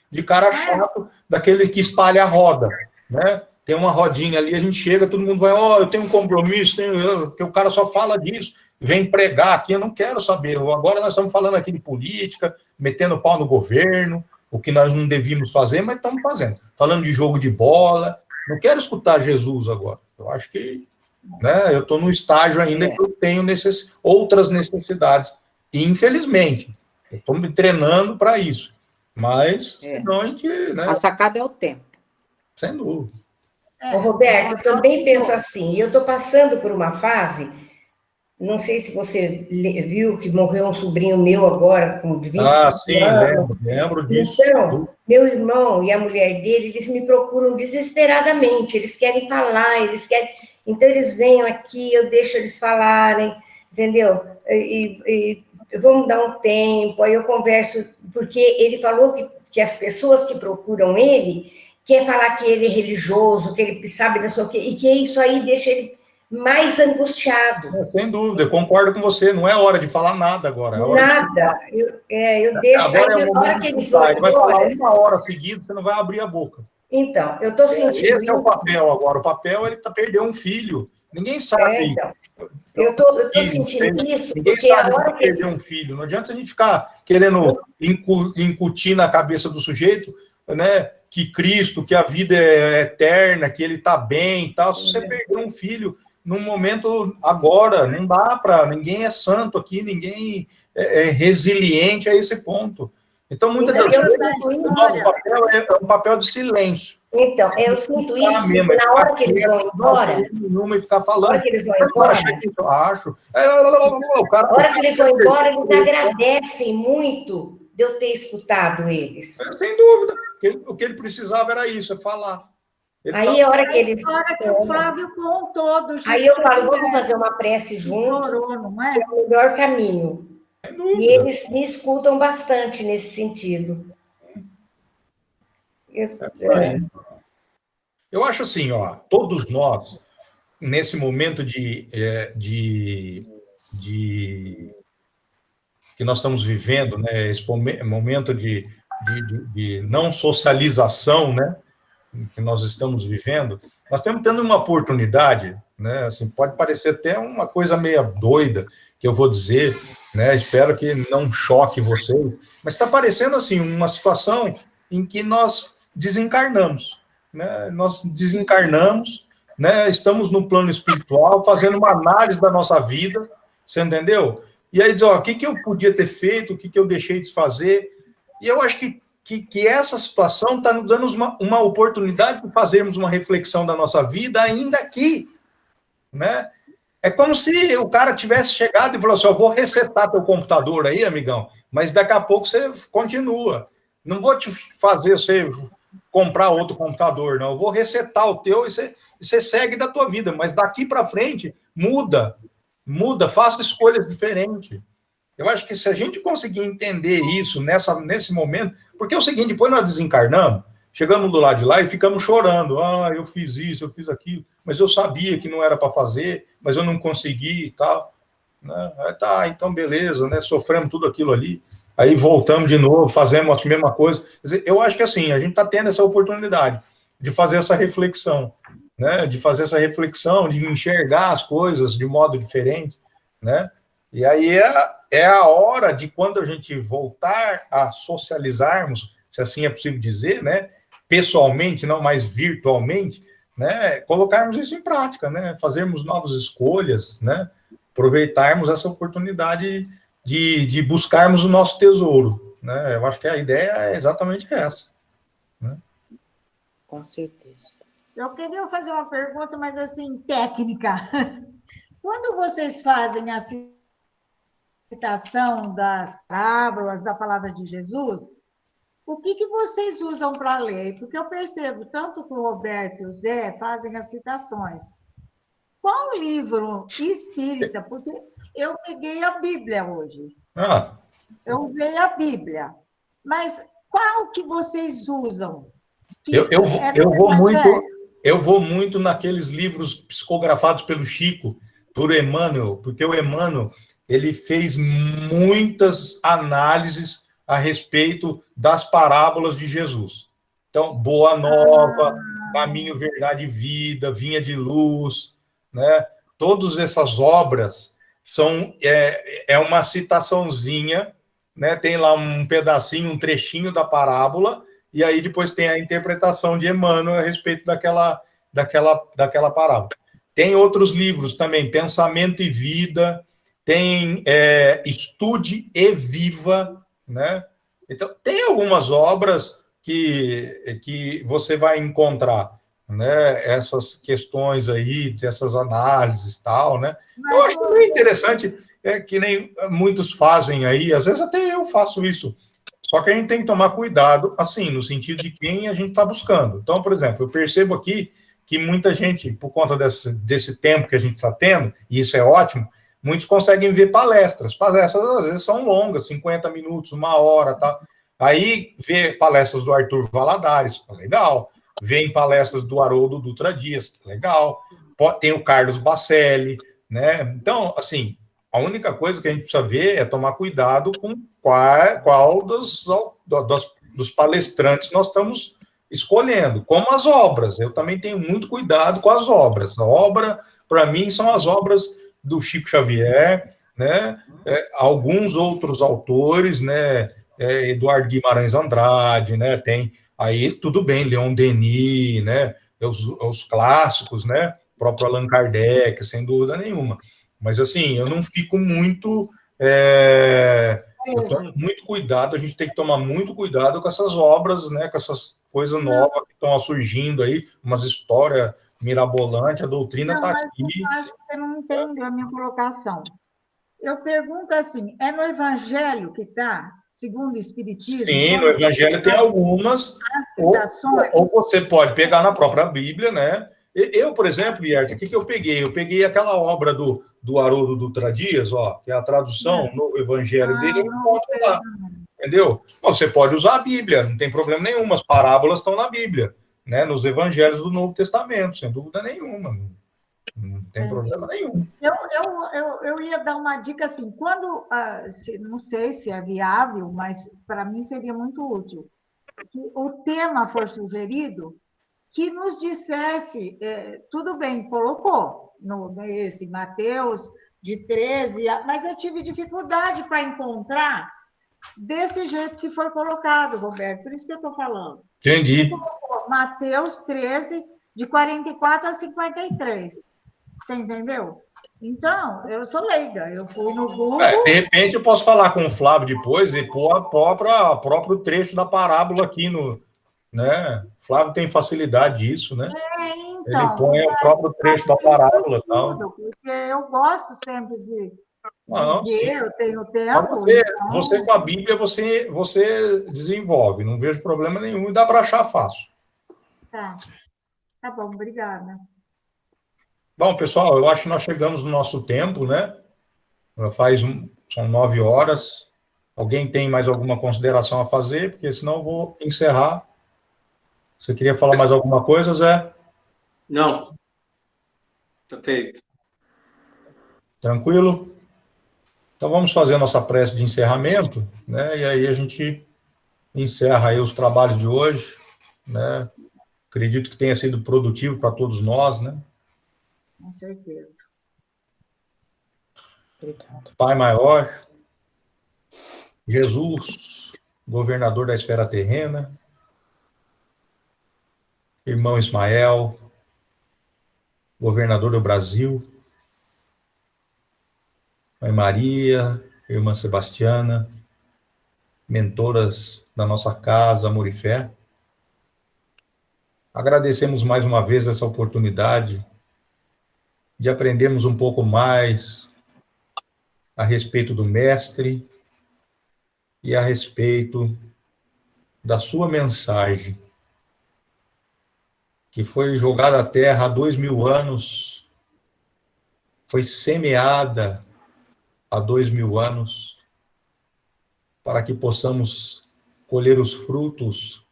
de cara chato, daquele que espalha a roda, né? Tem uma rodinha ali, a gente chega, todo mundo vai, eu tenho um compromisso, porque o cara só fala disso, vem pregar aqui, eu não quero saber. Agora nós estamos falando aqui de política, metendo pau no governo, o que nós não devíamos fazer, mas estamos fazendo. Falando de jogo de bola, não quero escutar Jesus agora. Eu acho que, né, eu estou no estágio ainda que eu tenho outras necessidades. E, infelizmente, eu estou me treinando para isso. Mas, senão a gente... Né, a sacada é o tempo. Sem dúvida. Roberto, eu também penso assim, eu estou passando por uma fase, não sei se você viu que morreu um sobrinho meu agora, com 25 anos. Lembro disso. Então, meu irmão e a mulher dele, eles me procuram desesperadamente, eles querem falar, então eles vêm aqui, eu deixo eles falarem, entendeu? E vamos dar um tempo, aí eu converso, porque ele falou que as pessoas que procuram ele quer falar que ele é religioso, que ele sabe não sei o quê, e que isso aí deixa ele mais angustiado. Sem dúvida, eu concordo com você, não é hora de falar nada agora. Nada, eu deixo... Agora é o momento que ele vai falar 1 hora seguida, você não vai abrir a boca. Então, eu estou sentindo... Esse é o papel agora, o papel ele perdeu um filho, ninguém sabe... Então, eu estou sentindo isso, ninguém porque sabe agora que perdeu um filho, não adianta a gente ficar querendo incutir na cabeça do sujeito, né, que Cristo, que a vida é eterna, que ele está bem e tal. Se você perder um filho num momento agora, não dá para... Ninguém é santo aqui, ninguém é resiliente a esse ponto. Então, muitas das vezes, o nosso papel é um papel de silêncio. Então, eu sinto isso, na hora que eles vão embora... E ficar falando... Na hora que eles vão embora... Na hora que eles vão embora, eles agradecem muito de eu ter escutado eles. Sem dúvida. O que ele precisava era isso, é falar. Aí, a hora que eles... A hora que o Flávio contou do... Aí eu falo, vamos fazer uma prece junto, não é? Que é o melhor caminho. E eles me escutam bastante nesse sentido. Eu acho assim, todos nós, nesse momento que nós estamos vivendo, né, esse momento de não socialização, né, que nós estamos vivendo, nós estamos tendo uma oportunidade, né, assim, pode parecer até uma coisa meio doida, que eu vou dizer, né? Espero que não choque vocês, mas está parecendo assim uma situação em que nós desencarnamos, né? Nós desencarnamos, né? Estamos no plano espiritual, fazendo uma análise da nossa vida, você entendeu? E aí diz, ó, o que eu podia ter feito, o que eu deixei de fazer, e eu acho que essa situação está nos dando uma oportunidade de fazermos uma reflexão da nossa vida ainda aqui, né? É como se o cara tivesse chegado e falou assim, eu vou resetar teu computador aí, amigão, mas daqui a pouco você continua. Não vou te fazer você comprar outro computador, não. Eu vou resetar o teu e você segue da tua vida, mas daqui para frente, muda, faça escolhas diferentes. Eu acho que se a gente conseguir entender isso nesse momento, porque é o seguinte, depois nós desencarnamos, chegamos do lado de lá e ficamos chorando. Ah, eu fiz isso, eu fiz aquilo, mas eu sabia que não era para fazer, mas eu não consegui e tal. Né? Tá, então beleza, né? Sofremos tudo aquilo ali. Aí voltamos de novo, fazemos a mesma coisa. Quer dizer, eu acho que assim, a gente está tendo essa oportunidade de fazer essa reflexão, né? De fazer essa reflexão, de enxergar as coisas de modo diferente, né? E aí é a hora de, quando a gente voltar a socializarmos, se assim é possível dizer, né? Pessoalmente, não mais virtualmente, né? Colocarmos isso em prática, né? Fazermos novas escolhas, né? Aproveitarmos essa oportunidade de buscarmos o nosso tesouro, né? Eu acho que a ideia é exatamente essa, né? Com certeza. Eu queria fazer uma pergunta, mas assim, técnica. Quando vocês fazem a citação das parábolas, da palavra de Jesus, o que vocês usam para ler? Porque eu percebo, tanto que o Roberto e o Zé fazem as citações. Qual livro espírita? Porque eu peguei a Bíblia hoje. Ah, Eu usei a Bíblia. Mas qual que vocês usam? Eu vou muito naqueles livros psicografados pelo Chico, por Emmanuel, porque o Emmanuel, ele fez muitas análises a respeito das parábolas de Jesus. Então, Boa Nova, Caminho, Verdade e Vida, Vinha de Luz, né? Todas essas obras são uma citaçãozinha, né? Tem lá um pedacinho, um trechinho da parábola, e aí depois tem a interpretação de Emmanuel a respeito daquela parábola. Tem outros livros também, Pensamento e Vida, tem Estude e Viva, né? Então, tem algumas obras que você vai encontrar, né? Essas questões aí, essas análises e tal, né? Eu acho que é interessante, que nem muitos fazem aí, às vezes até eu faço isso. Só que a gente tem que tomar cuidado, assim, no sentido de quem a gente está buscando. Então, por exemplo, eu percebo aqui que muita gente, por conta desse tempo que a gente está tendo, e isso é ótimo, muitos conseguem ver palestras. Palestras, às vezes, são longas, 50 minutos, 1 hora, tá? Aí, vê palestras do Arthur Valadares, legal. Vê palestras do Haroldo Dutra Dias, legal. Tem o Carlos Bacelli, né? Então, assim, a única coisa que a gente precisa ver é tomar cuidado com qual dos palestrantes nós estamos escolhendo, como as obras. Eu também tenho muito cuidado com as obras. A obra, para mim, são as obras do Chico Xavier, né? Alguns outros autores, né? Eduardo Guimarães Andrade, né? Tem aí, tudo bem, Leon Denis, né? Os clássicos, né? O próprio Allan Kardec, sem dúvida nenhuma. Mas, assim, eu não fico muito... eu tomo muito cuidado, a gente tem que tomar muito cuidado com essas obras, né? Com essas coisas novas que estão surgindo aí, umas histórias mirabolantes, a doutrina está aqui. Eu acho que você não entendeu a minha colocação. Eu pergunto assim, é no Evangelho que está, segundo o Espiritismo? Sim, no Evangelho tem algumas, ou você pode pegar na própria Bíblia, né? Eu, por exemplo, Yerta, o que eu peguei? Eu peguei aquela obra do Haroldo Dutra Dias, ó, que é a tradução no Evangelho dele, eu encontro lá, entendeu? Você pode usar a Bíblia, não tem problema nenhum, as parábolas estão na Bíblia, né? Nos Evangelhos do Novo Testamento, sem dúvida nenhuma. Não tem problema nenhum. Eu ia dar uma dica assim, quando, não sei se é viável, mas para mim seria muito útil, que o tema for sugerido, que nos dissesse, tudo bem, colocou esse Mateus de 13, mas eu tive dificuldade para encontrar desse jeito que foi colocado, Roberto, por isso que eu estou falando. Entendi. Mateus 13, de 44 a 53. Você entendeu? Então, eu sou leiga, eu fui no Google... De repente eu posso falar com o Flávio depois e pôr o próprio trecho da parábola aqui no... Né? O Flávio tem facilidade disso, né? Então, ele põe o próprio trecho da parábola e tal. Porque eu gosto sempre de Não, ver, eu tenho tempo. Você com a Bíblia, você desenvolve, não vejo problema nenhum e dá para achar fácil. Tá bom, obrigada. Bom, pessoal, eu acho que nós chegamos no nosso tempo, né? São 9 horas. Alguém tem mais alguma consideração a fazer? Porque senão eu vou encerrar. Você queria falar mais alguma coisa, Zé? Não. Está feito. Tranquilo? Então vamos fazer a nossa prece de encerramento, né? E aí a gente encerra aí os trabalhos de hoje, né? Acredito que tenha sido produtivo para todos nós, né? Com certeza. Pai maior, Jesus, governador da esfera terrena, irmão Ismael, governador do Brasil, Mãe Maria, irmã Sebastiana, mentoras da nossa casa, Amor e Fé. Agradecemos mais uma vez essa oportunidade de aprendermos um pouco mais a respeito do Mestre e a respeito da sua mensagem, que foi jogada à terra há 2000 anos, foi semeada há 2000 anos, para que possamos colher os frutos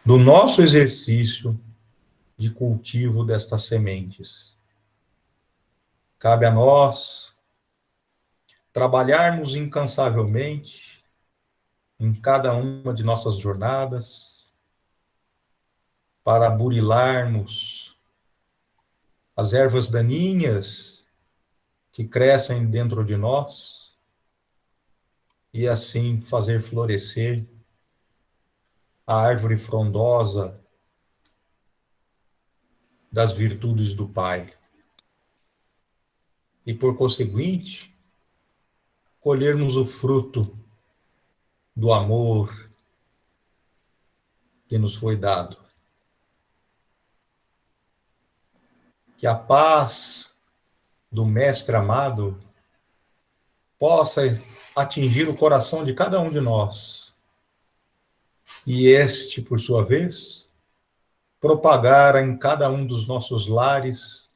do nosso exercício de cultivo destas sementes. Cabe a nós trabalharmos incansavelmente em cada uma de nossas jornadas para burilarmos as ervas daninhas que crescem dentro de nós e assim fazer florescer a árvore frondosa das virtudes do Pai. E, por conseguinte, colhermos o fruto do amor que nos foi dado. Que a paz do Mestre amado possa atingir o coração de cada um de nós. E este, por sua vez, propagar em cada um dos nossos lares,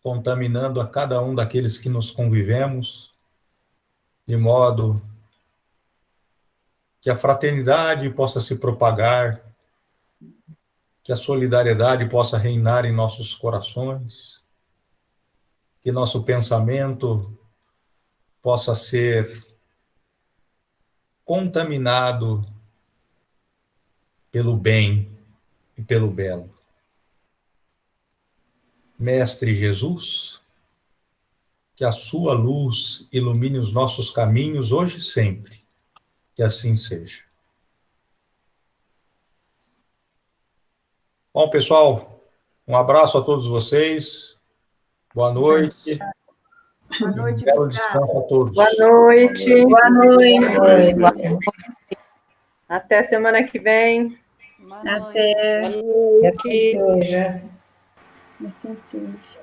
contaminando a cada um daqueles que nos convivemos, de modo que a fraternidade possa se propagar, que a solidariedade possa reinar em nossos corações, que nosso pensamento possa ser contaminado pelo bem e pelo belo. Mestre Jesus, que a sua luz ilumine os nossos caminhos hoje e sempre. Que assim seja. Bom, pessoal, um abraço a todos vocês. Boa noite. Boa noite, um belo descanso a todos. Boa noite. Boa noite. Até semana que vem. Boa noite. Que assim seja. Assim seja.